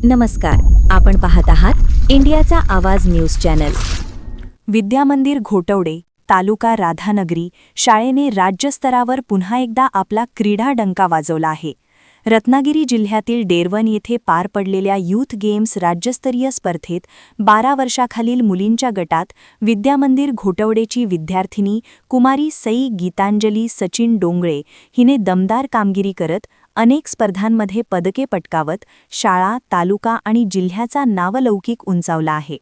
नमस्कार, आपण पाहत आहात इंडियाचा आवाज न्यूज चॅनल। विद्यामंदिर घोटवडे तालुका राधानगरी शाळेने राज्यस्तरावर पुन्हा एकदा आपला क्रीडा डंका वाजवला आहे। रत्नागिरी जिल्ह्यातील डेरवन येथे पार पडलेल्या यूथ गेम्स राज्यस्तरीय स्पर्धेत 12 वर्षाखालील मुलींच्या गटात विद्यामंदिर घोटवडेची विद्यार्थिनी कुमारी सई गीतांजली सचिन डोंगळे हिने दमदार कामगिरी करत अनेक स्पर्धांमध्ये पदके पटकावत शाळा, तालुका आणि जिल्ह्याचा नावलौकिक उंचावला आहे।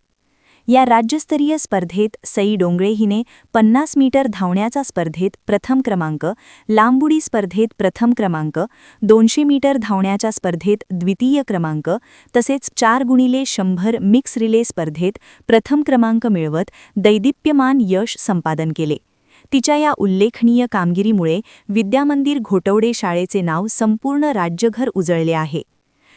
या राज्यस्तरीय स्पर्धेत सई डोंगळे हिने 50 मीटर धावण्याचा स्पर्धेत प्रथम क्रमांक, लांबउडी स्पर्धेत प्रथम क्रमांक, 200 मीटर धावण्याच्या स्पर्धेत द्वितीय क्रमांक तसेच 4x100 मिक्स रिले स्पर्धेत प्रथम क्रमांक मिळवत दैदिप्यमान यश संपादन केले। तिच्या या उल्लेखनीय कामगिरीमुळे विद्यामंदिर घोटवडे शाळेचे नाव संपूर्ण राज्यभर उजळले आहे।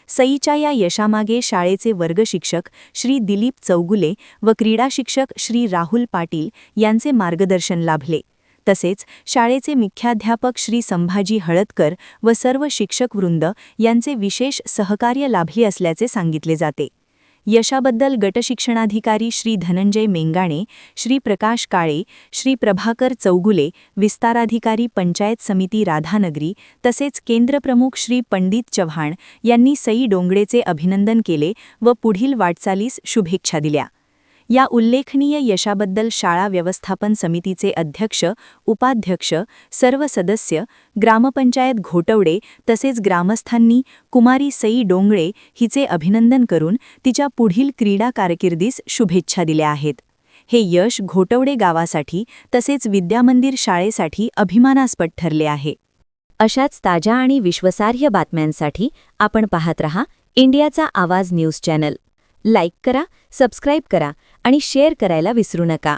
सईच्या या यशामागे शाळेचे वर्गशिक्षक श्री दिलीप चौगुले व क्रीडा शिक्षक श्री राहुल पाटील यांचे मार्गदर्शन लाभले। तसेच शाळेचे मुख्याध्यापक श्री संभाजी हळदकर व सर्व शिक्षकवृंद यांचे विशेष सहकार्य लाभले असल्याचे सांगितले जाते। यशाबद्दल गटशिक्षणाधिकारी श्री धनंजय मेंगाणे, श्री प्रकाश काळे, श्री प्रभाकर चौगुले, विस्ताराधिकारी पंचायत समिती राधानगरी तसेच केंद्रप्रमुख श्री पंडित चव्हाण यांनी सई डोंगळेचे अभिनंदन केले व पुढील वाटचालीस शुभेच्छा दिल्या। या उल्लेखनीय यशाबद्दल शाळा व्यवस्थापन समितीचे अध्यक्ष, उपाध्यक्ष, सर्व सदस्य, ग्रामपंचायत घोटवडे तसेच ग्रामस्थांनी कुमारी सई डोंगळे हिचे अभिनंदन करून तिच्या पुढील क्रीडा कारकिर्दीस शुभेच्छा दिल्या आहेत। हे यश घोटवडे गावासाठी तसेच विद्यामंदिर शाळेसाठी अभिमानास्पद ठरले आहे। अशाच ताज्या आणि विश्वासार्ह बातम्यांसाठी आपण पाहत रहा इंडियाचा आवाज न्यूज चॅनल। लाईक करा, सबस्क्राईब करा आणि शेअर करायला विसरू नका।